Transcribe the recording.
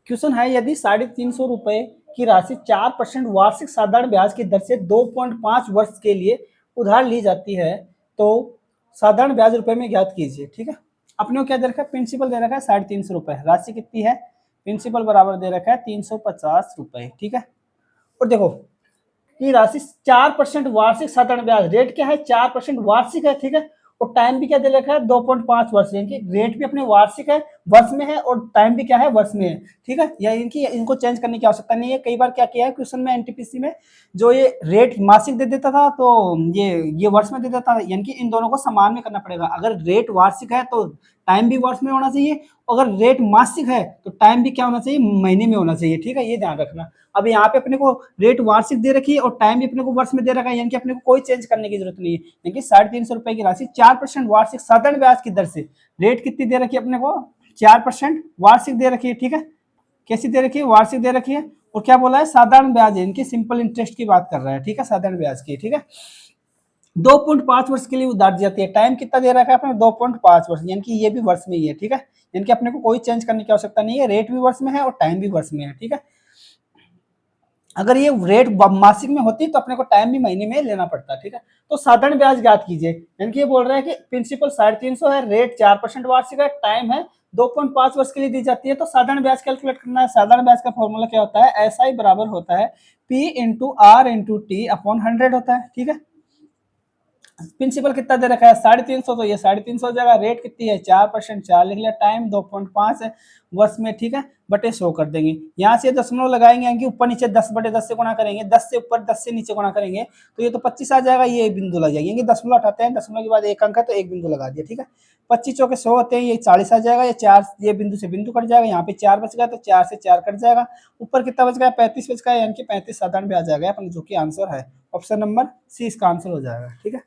Question है, यदि 350 रुपए की राशि 4% वार्षिक साधारण ब्याज की दर से 2.5 वर्ष के लिए उधार ली जाती है तो साधारण ब्याज रुपए में ज्ञात कीजिए। ठीक है, अपने को क्या दे रखा है, प्रिंसिपल दे रखा है 350 रुपए, राशि कितनी है, प्रिंसिपल बराबर दे रखा है 350 रुपए। ठीक है, और देखो की राशि 4% वार्षिक साधारण ब्याज, रेट क्या है 4% वार्षिक है। ठीक है, और टाइम भी क्या दे रखा है 2.5 वर्ष, यानी कि रेट भी अपने वार्षिक है, वर्ष में है, और टाइम भी क्या है वर्ष में है। ठीक है, या इनकी इनको चेंज करने की आवश्यकता नहीं है। कई बार क्या किया है क्वेश्चन में एनटीपीसी में, जो ये रेट मासिक दे देता था तो ये वर्ष में दे देता था, यानी कि इन दोनों को समान में करना पड़ेगा। अगर रेट वार्षिक है तो टाइम भी वर्ष में होना चाहिए, अगर रेट मासिक है तो टाइम भी क्या होना चाहिए, महीने में होना चाहिए। ठीक है, ये ध्यान रखना। अब यहाँ पे अपने को रेट वार्षिक दे रखी है और टाइम भी अपने को वर्ष में दे रखा है, यानी कि अपने को कोई चेंज करने की जरूरत नहीं है। यानी कि 350 रुपए की राशि 4% वार्षिक साधारण ब्याज की दर से, रेट कितनी दे रखी है अपने को, 4% वार्षिक दे रखी है। ठीक है, कैसी दे रखी है, वार्षिक दे रखी है, और क्या बोला है, साधारण ब्याज है, इनकी सिंपल इंटरेस्ट की बात कर रहा है। ठीक है, साधारण ब्याज की। ठीक है, 2.5 वर्ष के लिए उधार दी जाती है। टाइम कितना दे रखा है अपने, 2.5 वर्ष, यानी कि ये भी वर्ष में ही है। ठीक है, यानी कि अपने को कोई चेंज करने की आवश्यकता नहीं है, रेट भी वर्ष में है और टाइम भी वर्ष में है। ठीक है, अगर ये रेट मासिक में होती तो अपने को टाइम भी महीने में लेना पड़ता। ठीक है, तो साधारण ब्याज ज्ञात कीजिए, यानी कि ये बोल रहा है कि प्रिंसिपल 350 है, रेट 4% वार्षिक है, टाइम है 2.5 वर्ष के लिए दी जाती है, तो साधारण ब्याज कैलकुलेट करना है। साधारण ब्याज का फॉर्मूला क्या होता है, एस आई बराबर होता है P into R into T upon 100 होता है। ठीक है, प्रिंसिपल कितना दे रखा है 350, तो ये 350 हो जाएगा। रेट कितनी है 4%, 4 लिख लिया, टाइम 2.5 है वर्ष में। ठीक है, बटे 100 कर देंगे, यहाँ से दशमलव लगाएंगे, यानी कि ऊपर नीचे 10/10 से गुणा करेंगे, 10 से ऊपर 10 से नीचे गुणा करेंगे तो ये तो 25 आ जाएगा, ये बिंदु लग जाएगी, दशमलव हटाते हैं, दशमलव के बाद एक अंक है तो एक बिंदु लगा दिया। ठीक है, 25 चौके 100 होते हैं, ये 40 आ जाएगा, ये 4 ये बिंदु से बिंदु कट जाएगा, यहाँ पे 4 बच गया तो 4 से 4 कट जाएगा, ऊपर कितना बच गया 35 बच गया, यानी कि 35 साधारण ब्याज आ गया अपने, जो कि आंसर है ऑप्शन नंबर सी इसका आंसर हो जाएगा। ठीक है।